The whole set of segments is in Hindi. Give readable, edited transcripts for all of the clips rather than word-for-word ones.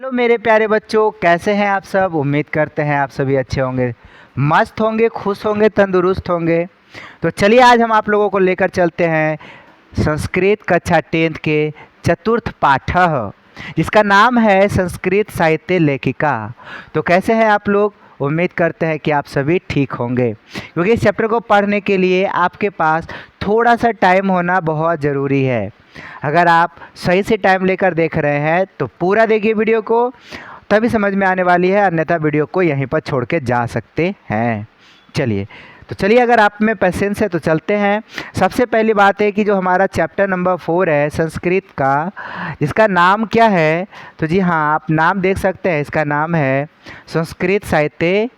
हेलो मेरे प्यारे बच्चों, कैसे हैं आप सब। उम्मीद करते हैं आप सभी अच्छे होंगे, मस्त होंगे, खुश होंगे, तंदुरुस्त होंगे। तो चलिए आज हम आप लोगों को लेकर चलते हैं संस्कृत कक्षा 10th के चतुर्थ पाठः, जिसका नाम है संस्कृत साहित्य लेखिका। तो कैसे हैं आप लोग। उम्मीद करते हैं कि आप सभी ठीक होंगे, क्योंकि इस चैप्टर को पढ़ने के लिए आपके पास थोड़ा सा टाइम होना बहुत ज़रूरी है। अगर आप सही से टाइम लेकर देख रहे हैं तो पूरा देखिए वीडियो को, तभी समझ में आने वाली है, अन्यथा वीडियो को यहीं पर छोड़ के जा सकते हैं। चलिए अगर आप में पेशेंस है तो चलते हैं। सबसे पहली बात है कि जो हमारा चैप्टर नंबर 4 है संस्कृत का, इसका नाम क्या है। तो जी हाँ, आप नाम देख सकते हैं, इसका नाम है संस्कृत साहित्य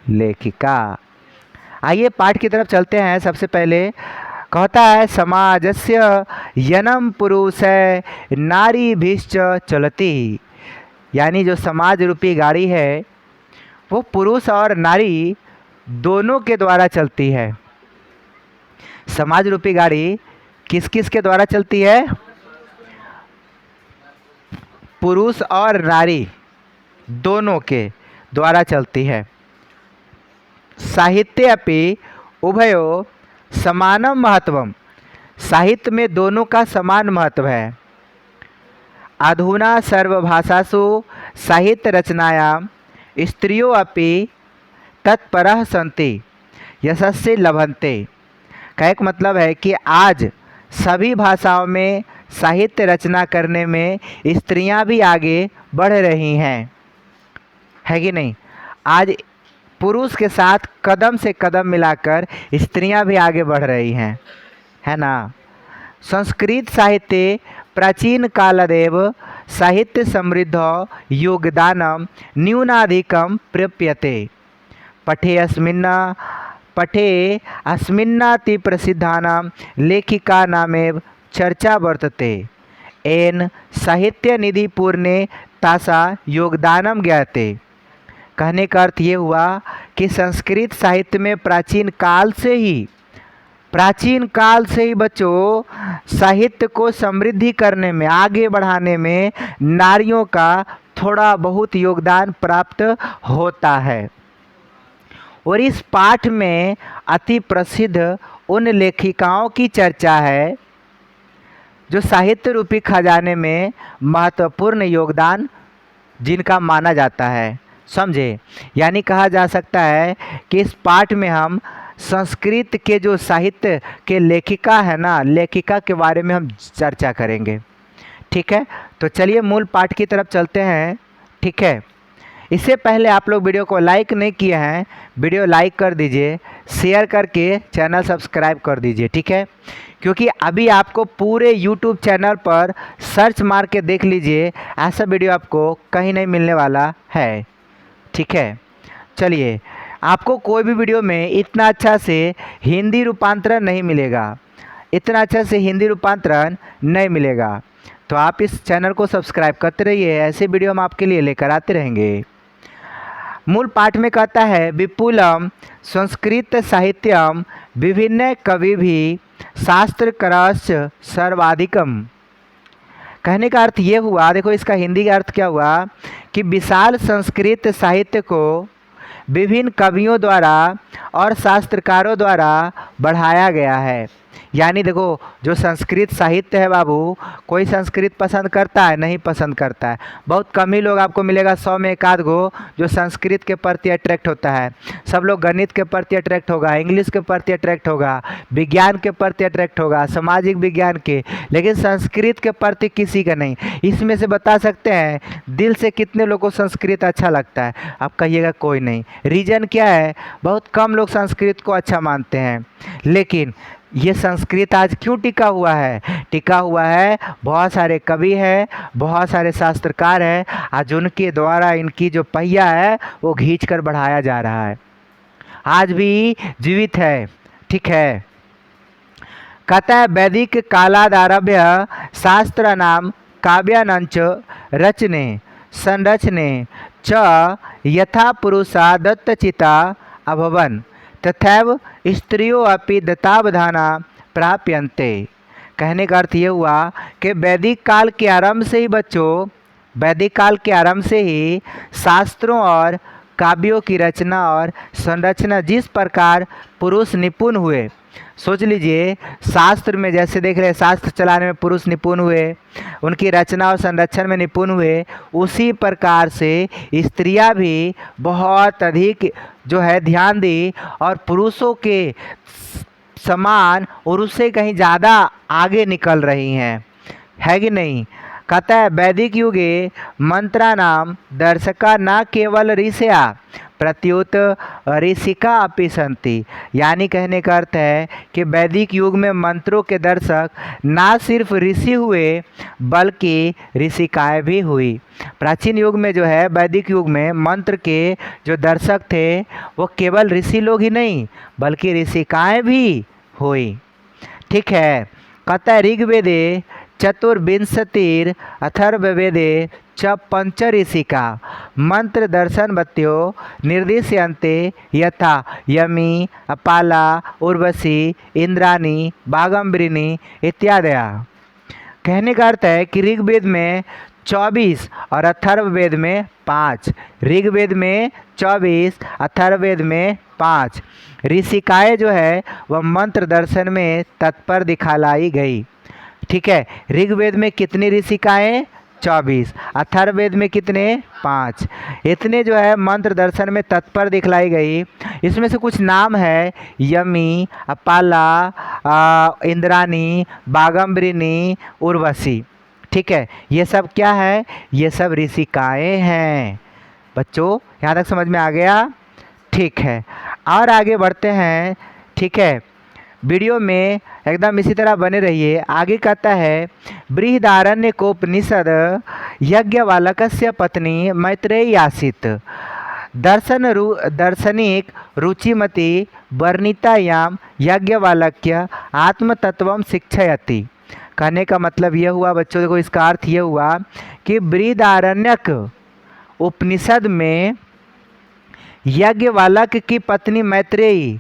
लेखिका। आइए पाठ की तरफ चलते हैं। सबसे पहले कहता है समाजस्य यनम पुरुष नारीभिश्च चलती, यानी जो समाज रूपी गाड़ी है वो पुरुष और नारी दोनों के द्वारा चलती है। समाज रूपी गाड़ी किस किस के द्वारा चलती है। पुरुष और नारी दोनों के द्वारा चलती है। साहित्य अपि उभयो समानम महत्वम, साहित्य में दोनों का समान महत्व है। अधुना सर्वभाषासु साहित्य रचनायां स्त्रियों अपि तत्परः सन्ति यशस्से लभन्ते। का एक मतलब है कि आज सभी भाषाओं में साहित्य रचना करने में स्त्रियां भी आगे बढ़ रही हैं, है कि नहीं। आज पुरुष के साथ कदम से कदम मिलाकर स्त्रियां भी आगे बढ़ रही हैं, है ना। संस्कृत साहित्य प्राचीन कालदेव साहित्य समृद्ध योगदानम न्यूनाधिकम प्राप्यते। पठे अस्मिन्नाति प्रसिद्धानां लेखिकानामेव चर्चा वर्तते। एन साहित्य निधि पूर्णे तासा योगदानम ज्ञाते। कहने का अर्थ ये हुआ कि संस्कृत साहित्य में प्राचीन काल से ही बच्चों साहित्य को समृद्धि करने में, आगे बढ़ाने में नारियों का थोड़ा बहुत योगदान प्राप्त होता है। और इस पाठ में अति प्रसिद्ध उन लेखिकाओं की चर्चा है जो साहित्य रूपी खजाने में महत्वपूर्ण योगदान जिनका माना जाता है, समझे। यानी कहा जा सकता है कि इस पाठ में हम संस्कृत के जो साहित्य के लेखिका है ना, लेखिका के बारे में हम चर्चा करेंगे। ठीक है, तो चलिए मूल पाठ की तरफ चलते हैं। ठीक है, इससे पहले आप लोग वीडियो को लाइक नहीं किए हैं, वीडियो लाइक कर दीजिए, शेयर करके चैनल सब्सक्राइब कर दीजिए। ठीक है, क्योंकि अभी आपको पूरे YouTube चैनल पर सर्च मार के देख लीजिए, ऐसा वीडियो आपको कहीं नहीं मिलने वाला है। ठीक है, चलिए, आपको कोई भी वीडियो में इतना अच्छा से हिंदी रूपांतरण नहीं मिलेगा, इतना अच्छा से हिंदी रूपांतरण नहीं मिलेगा। तो आप इस चैनल को सब्सक्राइब करते रहिए, ऐसे वीडियो हम आपके लिए लेकर आते रहेंगे। मूल पाठ में कहता है विपुलम संस्कृत साहित्यम विभिन्न कवि भी शास्त्रकरश्च सर्वाधिकम। कहने का अर्थ ये हुआ, देखो इसका हिंदी का अर्थ क्या हुआ कि विशाल संस्कृत साहित्य को विभिन्न कवियों द्वारा और शास्त्रकारों द्वारा बढ़ाया गया है। यानी देखो जो संस्कृत साहित्य है बाबू, कोई संस्कृत पसंद करता है, नहीं पसंद करता है। बहुत कम ही लोग आपको मिलेगा, 100 में एक आध गो जो संस्कृत के प्रति अट्रैक्ट होता है। सब लोग गणित के प्रति अट्रैक्ट होगा, इंग्लिश के प्रति अट्रैक्ट होगा, विज्ञान के प्रति अट्रैक्ट होगा, सामाजिक विज्ञान के, लेकिन संस्कृत के प्रति किसी का नहीं। इसमें से बता सकते हैं दिल से कितने लोगों को संस्कृत अच्छा लगता है। आप कहिएगा कोई नहीं। रीज़न क्या है, बहुत कम लोग संस्कृत को अच्छा मानते हैं। लेकिन ये संस्कृत आज क्यों टिका हुआ है, टिका हुआ है बहुत सारे कवि हैं, बहुत सारे शास्त्रकार हैं, आज उनके द्वारा इनकी जो पहिया है वो खींच कर बढ़ाया जा रहा है, आज भी जीवित है। ठीक है, कहता है वैदिक कालादारभ्य शास्त्राणां काव्यानांच रचने संरचने च यथा पुरुषा दत्तचिता अभवन् तथैव स्त्रियों अपि दत्तावधाना प्राप्यन्ते। कहने का अर्थ ये हुआ कि वैदिक काल के आरंभ से ही बच्चों वैदिक काल के आरंभ से ही शास्त्रों और काव्यों की रचना और संरचना जिस प्रकार पुरुष निपुण हुए, सोच लीजिए शास्त्र में जैसे देख रहे हैं शास्त्र चलाने में पुरुष निपुण हुए, उनकी रचना और संरक्षण में निपुण हुए, उसी प्रकार से स्त्रियां भी बहुत अधिक जो है ध्यान दी और पुरुषों के समान और उससे कहीं ज़्यादा आगे निकल रही हैं, है कि नहीं। कहता है वैदिक युगे मंत्रा नाम दर्शका न केवल ऋषया प्रत्युत ऋषिका अपि संति, यानी कहने का अर्थ है कि वैदिक युग में मंत्रों के दर्शक ना सिर्फ ऋषि हुए बल्कि ऋषिकाएँ भी हुई। प्राचीन युग में जो है वैदिक युग में मंत्र के जो दर्शक थे वो केवल ऋषि लोग ही नहीं बल्कि ऋषिकाएँ भी हुई। ठीक है। कहता है ऋग्वेदे चतुर्विंशतिर अथर्ववेदे च पंचऋषिका मंत्र दर्शन बत्यो निर्दिश्यन्ते यथा यमी अपाला उर्वशी इंद्राणी बागम्बरिणी इत्यादया। कहने का अर्थ है कि ऋग्वेद में 24 और अथर्ववेद में 5, ऋग्वेद में 24 अथर्ववेद में 5 ऋषिकाएँ जो है वह मंत्र दर्शन में तत्पर दिखलाई गई। ठीक है। ऋग्वेद में कितनी ऋषिकाएँ 24, अथर्ववेद में कितने 5, इतने जो है मंत्र दर्शन में तत्पर दिखलाई गई। इसमें से कुछ नाम है यमी अपाला इंद्राणी बागम्बरिणी उर्वशी। ठीक है। ये सब क्या है, ये सब ऋषिकाएँ हैं। बच्चों यहाँ तक समझ में आ गया। ठीक है। और आगे बढ़ते हैं। ठीक है। वीडियो में एकदम इसी तरह बने रहिए। आगे कहता है बृहदारण्यकोपनिषद यज्ञवालकस्य पत्नी मैत्रेयी आसीत् दर्शनिक रुचिमती वर्णितायां यज्ञवालक्य आत्मतत्वं शिक्षयति। कहने का मतलब यह हुआ बच्चों, देखो इसका अर्थ यह हुआ कि बृहदारण्यक उपनिषद में यज्ञवालक की पत्नी मैत्रेयी,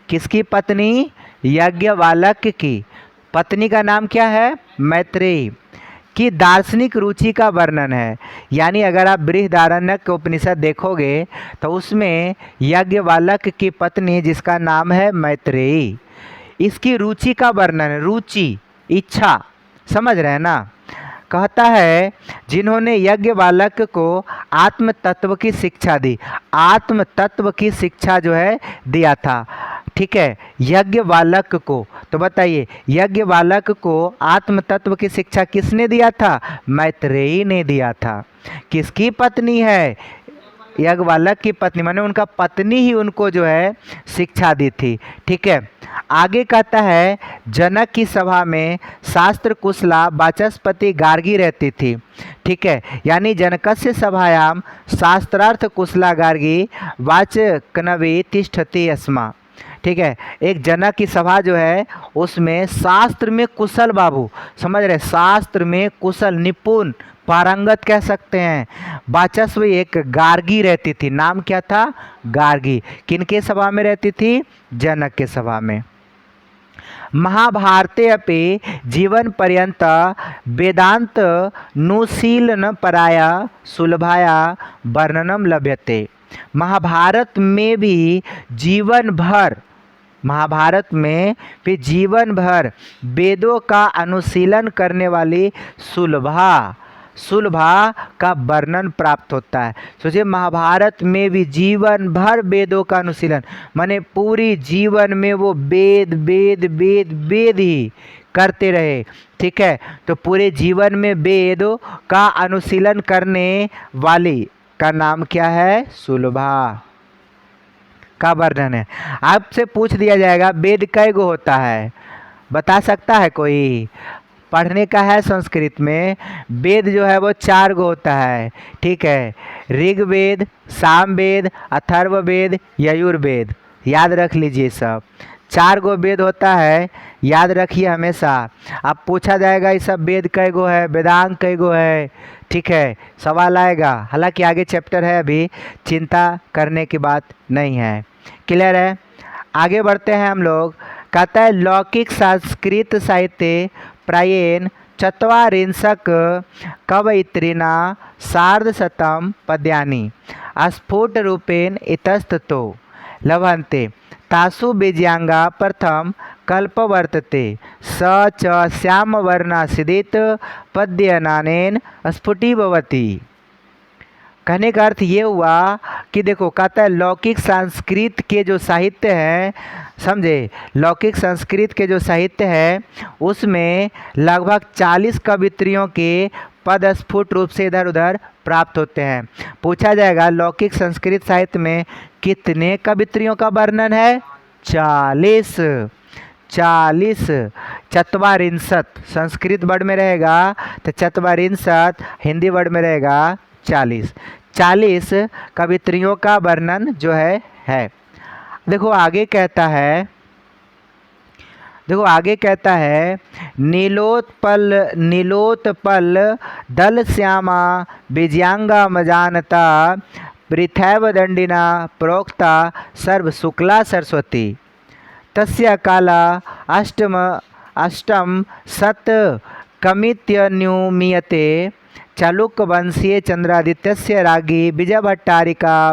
किसकी पत्नी, यज्ञवालक की पत्नी का नाम क्या है, मैत्रेयी की दार्शनिक रुचि का वर्णन है। यानी अगर आप बृहदारण्यक उपनिषद देखोगे तो उसमें यज्ञवालक की पत्नी जिसका नाम है मैत्रेयी, इसकी रुचि का वर्णन, रुचि इच्छा, समझ रहे हैं ना। कहता है जिन्होंने यज्ञवालक को आत्म तत्व की शिक्षा दी, आत्म तत्व की शिक्षा जो है दिया था। ठीक है। यज्ञवालक को, तो बताइए यज्ञवालक को आत्म तत्व की शिक्षा किसने दिया था, मैत्रेयी ने दिया था। किसकी पत्नी है, यज्ञवालक की पत्नी, माने उनका पत्नी ही उनको जो है शिक्षा दी थी। ठीक है। आगे कहता है जनक की सभा में शास्त्र कुशला वाचस्पति गार्गी रहती थी। ठीक है। यानी जनकस्य सभायाम शास्त्रार्थ कुशला गार्गी वाचकनवी तिष्ठति अस्मा। ठीक है। एक जनक की सभा जो है उसमें शास्त्र में कुशल बाबू, समझ रहे, शास्त्र में कुशल निपुण पारंगत कह सकते हैं, वाचस्व एक गार्गी रहती थी। नाम क्या था, गार्गी। किनके सभा में रहती थी, जनक के सभा में। महाभारते अपि जीवन पर्यंत वेदांत नुशीलन पराया सुलभाया वर्णनम लभ्यते। महाभारत में भी जीवन भर, महाभारत में भी जीवन भर वेदों का अनुशीलन करने वाली सुलभा का वर्णन प्राप्त होता है। सोचिए महाभारत में भी जीवन भर वेदों का अनुशीलन, माने पूरी जीवन में वो वेद वेद वेद वेद ही करते रहे। ठीक है। तो पूरे जीवन में वेदों का अनुशीलन करने वाली का नाम क्या है, सुलभा का वर्णन है। आपसे पूछ दिया जाएगा वेद कै गो होता है, बता सकता है कोई, पढ़ने का है संस्कृत में। वेद जो है वो 4 गो होता है। ठीक है। ऋग्वेद, सामवेद, अथर्ववेद, यजुर्वेद, याद रख लीजिए सब 4 गो वेद होता है, याद रखिए हमेशा। अब पूछा जाएगा ये सब वेद कै गो है, वेदांग कै गो है। ठीक है, सवाल आएगा। हालांकि आगे चैप्टर है, अभी चिंता करने की बात नहीं है। क्लियर है। आगे बढ़ते हैं हम लोग। कहता है लौकिक संस्कृत साहित्य प्रायेण चत्वारिंशत् कवयित्रिणा सार्धशतं पद्यानि स्फुटरूपेण इतस्ततो लभन्ते तासु विजयाङ्गा प्रथम कल्पवर्तते स च श्यामवर्णासिदित पद्यनानेन स्फुटीभवति। कहने का अर्थ ये हुआ कि देखो कहता है लौकिक संस्कृत के जो साहित्य हैं, समझे, लौकिक संस्कृत के जो साहित्य है उसमें लगभग 40 कवित्रियों के पद स्फुट रूप से इधर उधर प्राप्त होते हैं। पूछा जाएगा लौकिक संस्कृत साहित्य में कितने कवित्रियों का वर्णन है? 40। 40 चत्वारिंशत् संस्कृत वर्ड में रहेगा तो चत्वारिंशत् हिंदी वर्ड में रहेगा 40। 40 कवित्रियों का वर्णन जो है। देखो आगे कहता है नीलोत्पल दल श्यामा विजयांगा मजानता पृथैव दंडिना प्रोक्ता सर्व शुक्ला सरस्वती तस्य काला अष्टम सत कमित्यन्युमीयते चालुक्य वंशीय चंद्रादित्यस्य राज्ञी विजयभट्टारिका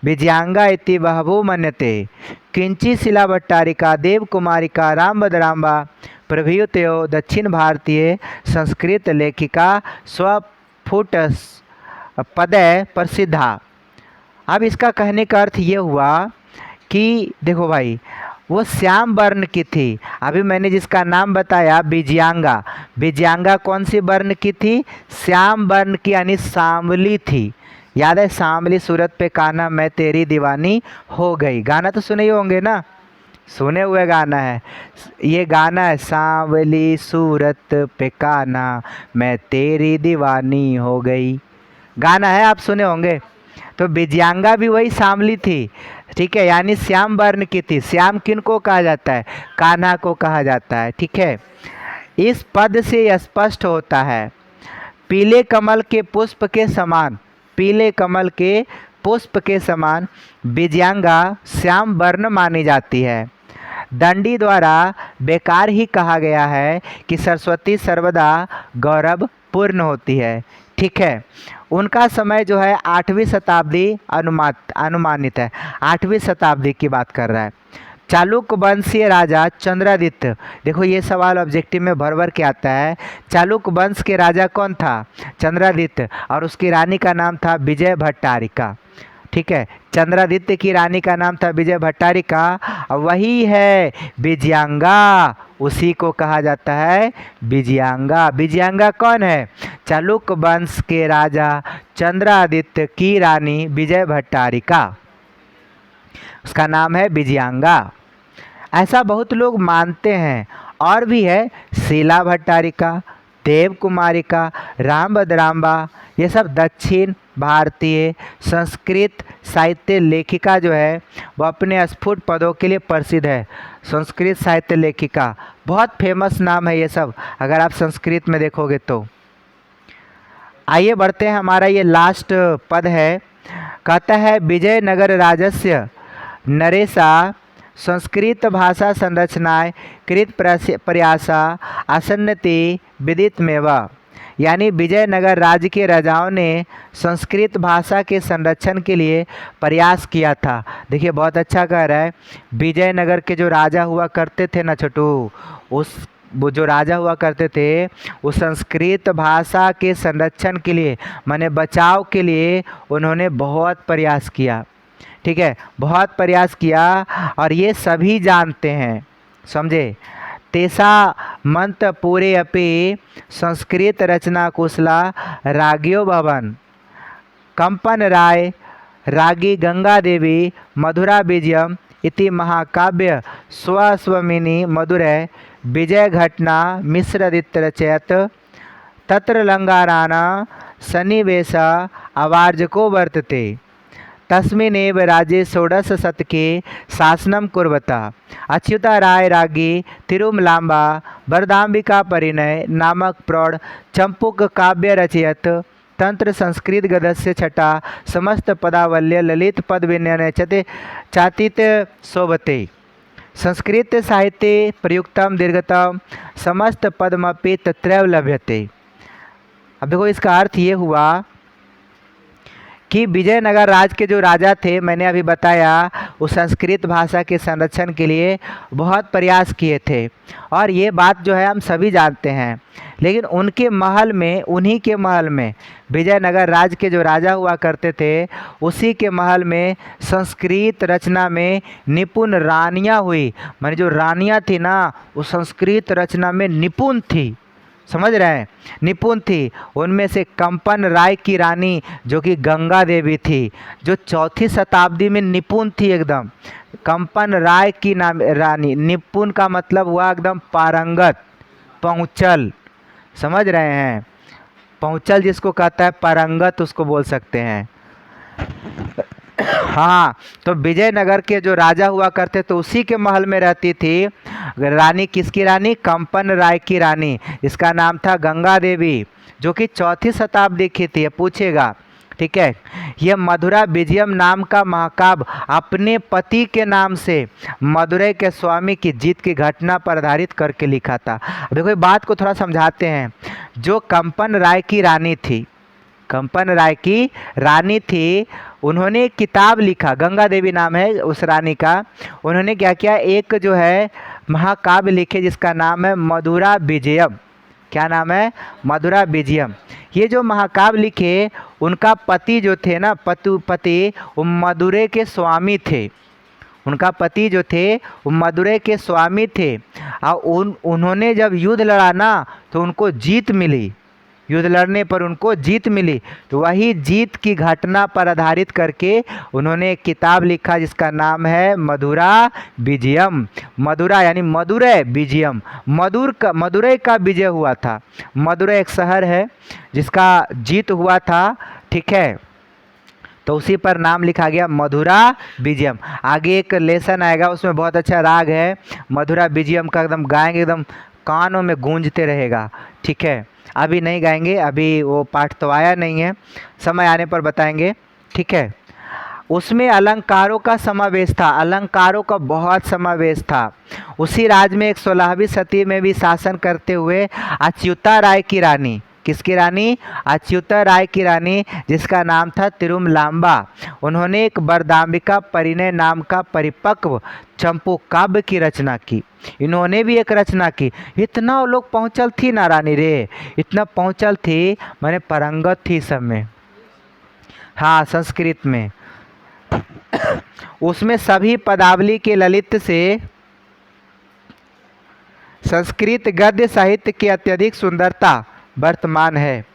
विजयांगा इति बहवो मन्यते किंची शिला भट्टारिका देवकुमारिका रामभद्राम्बा प्रभृतयो दक्षिण भारतीय संस्कृत लेखिका स्वफुट पदय प्रसिद्धा। अब इसका कहने का अर्थ ये हुआ कि देखो भाई वो श्याम वर्ण की थी। अभी मैंने जिसका नाम बताया विजयांगा, विजयांगा कौन सी वर्ण की थी? श्याम वर्ण की, यानी सांवली थी। याद है सांवली सूरत पे कान्हा मैं तेरी दीवानी हो गई, गाना तो सुने ही होंगे ना, सुने हुए गाना है ये, गाना है सांवली सूरत पे कान्हा मैं तेरी दीवानी हो गई, गाना है आप सुने होंगे। तो विजयांगा भी वही सांवली थी, ठीक है, यानी श्याम वर्ण की थी। श्याम किन को कहा जाता है? कान्हा को कहा जाता है, ठीक है। इस पद से स्पष्ट होता है पीले कमल के पुष्प के समान, पीले कमल के पुष्प के समान विजयांगा श्याम वर्ण मानी जाती है। दंडी द्वारा बेकार ही कहा गया है कि सरस्वती सर्वदा गौरवपूर्ण होती है, ठीक है। उनका समय जो है 8वीं शताब्दी अनुमानित है, 8वीं शताब्दी की बात कर रहा है। चालुक्य वंशीय राजा चंद्रादित्य, देखो ये सवाल ऑब्जेक्टिव में भर भर के आता है। चालुक्य वंश के राजा कौन था? चंद्रादित्य, और उसकी रानी का नाम था विजय भट्टारिका, ठीक है। चंद्रादित्य की रानी का नाम था विजय भट्टारिका, वही है विजयांगा, उसी को कहा जाता है विजयांगा। विजयांगा कौन है? चालुक्य वंश के राजा चंद्रादित्य की रानी विजय भट्टारिका, उसका नाम है विजयांगा। ऐसा बहुत लोग मानते हैं। और भी है शीला भट्टारिका, देव कुमारिका, रामभद्राम्बा, ये सब दक्षिण भारतीय संस्कृत साहित्य लेखिका जो है वो अपने स्फुट पदों के लिए प्रसिद्ध है। संस्कृत साहित्य लेखिका बहुत फेमस नाम है ये सब, अगर आप संस्कृत में देखोगे तो। आइए बढ़ते हैं, हमारा ये लास्ट पद है। कहता है विजयनगर राजस्य नरेशा संस्कृत भाषा संरचनाएं कृत प्रयासा आसन्नति विदितमेव, यानी विजयनगर राज्य के राजाओं ने संस्कृत भाषा के संरक्षण के लिए प्रयास किया था। देखिए बहुत अच्छा कह रहा है, विजयनगर के जो राजा हुआ करते थे ना छोटू, वो जो राजा हुआ करते थे वो संस्कृत भाषा के संरक्षण के लिए, माने बचाव के लिए उन्होंने बहुत प्रयास किया, ठीक है, बहुत प्रयास किया। और ये सभी जानते हैं, समझे। तेसा मंत पूरे अपि संस्कृत रचना कुशला रागियो भवन कंपन राय रागी गंगा देवी मधुरा विजयम इति महाकाव्य स्वस्वमिनी मधुरै विजय घटना मिश्रदित रचयत तत्र लंगाराना सन्निवेश अवार्जको वर्तते तस्मिन्नेव राज्ये षोडश शतके शासनं कुर्वता अच्युता राय रागी तिरुमलाम्बा वरदाम्बिका परिणय नामक प्रौढ़ चंपुक काव्य रचयत तंत्र संस्कृत गद्य छटा समस्त पदावल्य ललित पद विनय चते चातित शोभते। संस्कृत साहित्ये प्रयुक्तम दीर्घतम समस्त पदमपि तत्रैव लभ्यते। अब देखो इसका अर्थ ये हुआ कि विजयनगर राज के जो राजा थे, मैंने अभी बताया, उस संस्कृत भाषा के संरक्षण के लिए बहुत प्रयास किए थे और ये बात जो है हम सभी जानते हैं। लेकिन उनके महल में, उन्हीं के महल में, विजयनगर राज के जो राजा हुआ करते थे, उसी के महल में संस्कृत रचना में निपुण रानियां हुई। माने जो रानियां थी ना, वो संस्कृत रचना में निपुण थी, समझ रहे हैं, निपुण थी। उनमें से कंपन राय की रानी जो कि गंगा देवी थी, जो 4वीं शताब्दी में निपुण थी एकदम। कंपन राय की नाम रानी, निपुण का मतलब हुआ एकदम पारंगत, पहुँचल, समझ रहे हैं, पहुँचल जिसको कहता है, पारंगत उसको बोल सकते हैं। हाँ, तो विजयनगर के जो राजा हुआ करते तो उसी के महल में रहती थी रानी। किसकी रानी? कंपन राय की रानी। इसका नाम था गंगा देवी, जो कि 4वीं शताब्दी की थी, पूछेगा, ठीक है। यह मधुरा विजयम नाम का महाकाव्य अपने पति के नाम से मदुरै के स्वामी की जीत की घटना पर आधारित करके लिखा था। देखो बात को थोड़ा समझाते हैं। जो कंपन राय की रानी थी, कंपन राय की रानी थी, उन्होंने एक किताब लिखा, गंगा देवी नाम है उस रानी का। उन्होंने क्या किया, एक जो है महाकाव्य लिखे जिसका नाम है मधुरा विजयम। क्या नाम है? मधुरा विजयम। ये जो महाकाव्य लिखे, उनका पति जो थे ना, पति वो मदुरै के स्वामी थे। उनका पति जो थे वो मदुरै के स्वामी थे और उन्होंने जब युद्ध लड़ा ना, तो उनको जीत मिली। युद्ध लड़ने पर उनको जीत मिली, तो वही जीत की घटना पर आधारित करके उन्होंने एक किताब लिखा जिसका नाम है मधुरा विजयम। मधुरा यानी मदुरै, विजयम मदुरै का विजय हुआ था। मदुरै एक शहर है जिसका जीत हुआ था, ठीक है, तो उसी पर नाम लिखा गया मधुरा विजयम। आगे एक लेसन आएगा, उसमें बहुत अच्छा राग है मधुरा विजयम का, एकदम गाएंगे, एकदम कानों में गूंजते रहेगा, ठीक है। अभी नहीं गाएंगे, अभी वो पाठ तो आया नहीं है, समय आने पर बताएंगे, ठीक है। उसमें अलंकारों का समावेश था, अलंकारों का बहुत समावेश था। उसी राज में एक 16वीं सदी में भी शासन करते हुए अच्युता राय की रानी, किसकी रानी? अच्युता राय की रानी, जिसका नाम था तिरुमलांबा। उन्होंने एक वरदाम्बिका परिणय नाम का परिपक्व चंपू काव्य की रचना की। इन्होंने भी एक रचना की। इतना लोग पहुँचल थी ना रानी रे, इतना पहुँचल थी, मैंने पारंगत थी सब में, हाँ, संस्कृत में। उसमें सभी पदावली के ललित से संस्कृत गद्य साहित्य की अत्यधिक सुंदरता वर्तमान है।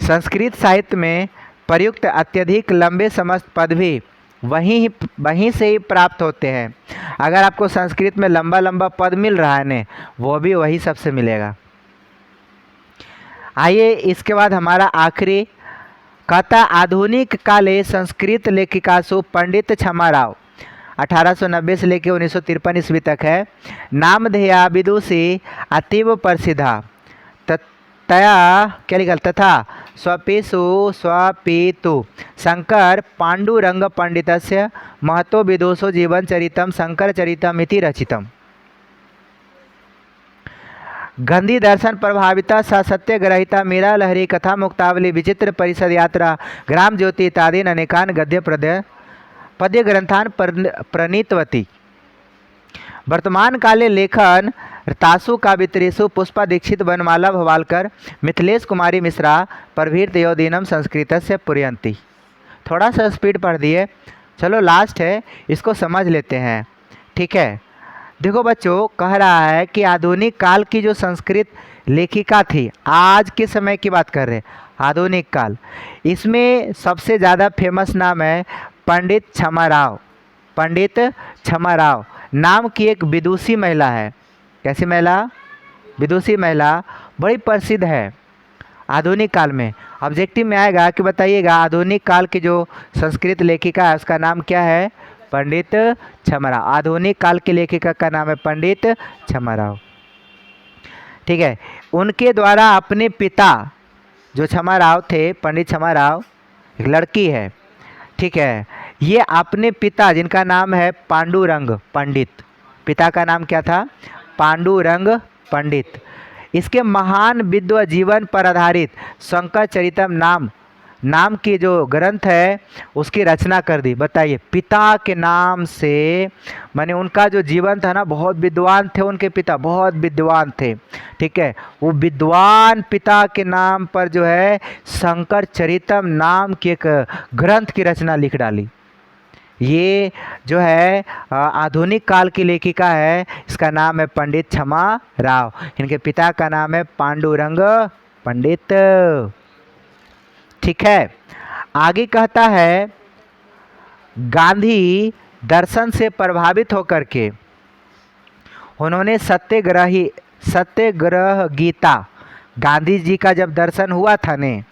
संस्कृत साहित्य में प्रयुक्त अत्यधिक लंबे समस्त पद भी वहीं से ही प्राप्त होते हैं। अगर आपको संस्कृत में लंबा लंबा पद मिल रहा है ने, वो भी वही सबसे मिलेगा। आइए इसके बाद हमारा आखिरी कहता, आधुनिक काले संस्कृत लेखिकासु पंडित क्षमाराव 1890 से लेकर 1953 ईस्वी तक है। नामधेया विदुषी अतीव प्रसिद्धा तया क्या लिखा, तथा स्वपितु शंकर पांडुरंग पंडितस्य महतो विदुषो जीवनचरितम शंकरचरितम इति रचितम। गंधी दर्शन प्रभाविता सत्यग्रहिता मीरा लहरी कथा मुक्तावली विचित्र परिषद यात्रा ग्राम ज्योति इत्यादि अनेकान गद्य पद्य ग्रंथान प्रणीतवती। वर्तमान काले लेखन तासु काव्यत्रिषु पुष्पा दीक्षित वनमाला भवालकर मिथिलेश कुमारी मिश्रा प्रभृत योदीनम संस्कृतस्य पुरयन्ति। थोड़ा सा स्पीड पढ़ दिए, चलो लास्ट है, इसको समझ लेते हैं, ठीक है। देखो बच्चों, कह रहा है कि आधुनिक काल की जो संस्कृत लेखिका थी, आज के समय की बात कर रहे हैं, आधुनिक काल, इसमें सबसे ज़्यादा फेमस नाम है पंडित क्षमाराव। पंडित क्षमाराव नाम की एक विदुषी महिला है। कैसी महिला? विदुषी महिला, बड़ी प्रसिद्ध है आधुनिक काल में। ऑब्जेक्टिव में आएगा कि बताइएगा आधुनिक काल की जो संस्कृत लेखिका है उसका नाम क्या है? पंडित क्षमाराव। आधुनिक काल की लेखिका का नाम है पंडित क्षमाराव, ठीक है। उनके द्वारा अपने पिता जो क्षमाराव थे, पंडित क्षमाराव, एक लड़की है, ठीक है, ये अपने पिता जिनका नाम है पांडुरंग पंडित, पिता का नाम क्या था? पांडुरंग पंडित। इसके महान विद्व जीवन पर आधारित शंकर चरितम नाम की जो ग्रंथ है उसकी रचना कर दी। बताइए, पिता के नाम से, माने उनका जो जीवन था ना, बहुत विद्वान थे उनके पिता, बहुत विद्वान थे। ठीक है, वो विद्वान पिता के नाम पर जो है शंकर चरितम नाम की एक ग्रंथ की रचना लिख डाली। ये जो है आधुनिक काल की लेखिका है, इसका नाम है पंडित क्षमा राव। इनके पिता का नाम है पांडुरंग पंडित। ठीक है, आगे कहता है गांधी दर्शन से प्रभावित होकर के उन्होंने सत्याग्रह गीता, गांधी जी का जब दर्शन हुआ था ने,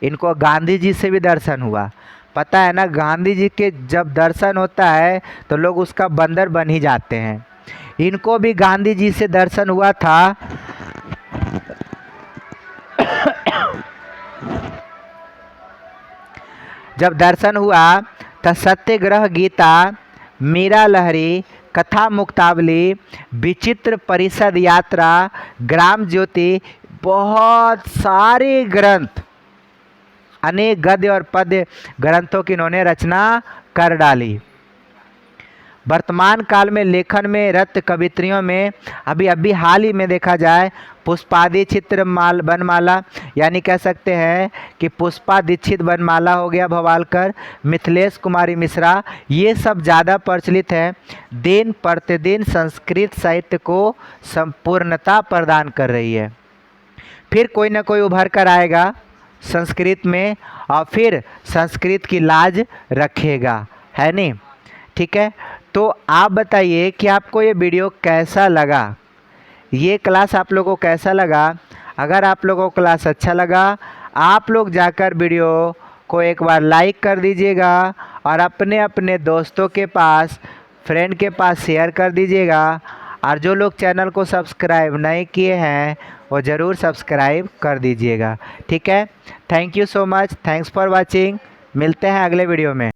इनको गांधी जी से भी दर्शन हुआ। पता है ना, गांधी जी के जब दर्शन होता है तो लोग उसका बंदर बन ही जाते हैं। इनको भी गांधी जी से दर्शन हुआ था। जब दर्शन हुआ तो सत्याग्रह गीता, मीरा लहरी, कथा मुक्तावली, विचित्र परिषद यात्रा, ग्राम ज्योति, बहुत सारे ग्रंथ, अनेक गद्य और पद्य ग्रंथों की इन्होंने रचना कर डाली। वर्तमान काल में लेखन में रत्न कवित्रियों में अभी हाल ही में देखा जाए पुष्पादि चित्र वनमाला, यानी कह सकते हैं कि पुष्पा दीक्षित वनमाला हो गया भवालकर, मिथिलेश कुमारी मिश्रा, ये सब ज़्यादा प्रचलित है। दिन प्रतिदिन संस्कृत साहित्य को संपूर्णता प्रदान कर रही है। फिर कोई ना कोई उभर कर आएगा संस्कृत में और फिर संस्कृत की लाज रखेगा, है नहीं? ठीक है, तो आप बताइए कि आपको ये वीडियो कैसा लगा, ये क्लास आप लोगों को कैसा लगा? अगर आप लोगों को क्लास अच्छा लगा, आप लोग जाकर वीडियो को एक बार लाइक कर दीजिएगा और अपने अपने दोस्तों के पास, फ्रेंड के पास शेयर कर दीजिएगा। और जो लोग चैनल को सब्सक्राइब नहीं किए हैं वो ज़रूर सब्सक्राइब कर दीजिएगा। ठीक है, thank you so much, thanks for watching. मिलते हैं अगले वीडियो में।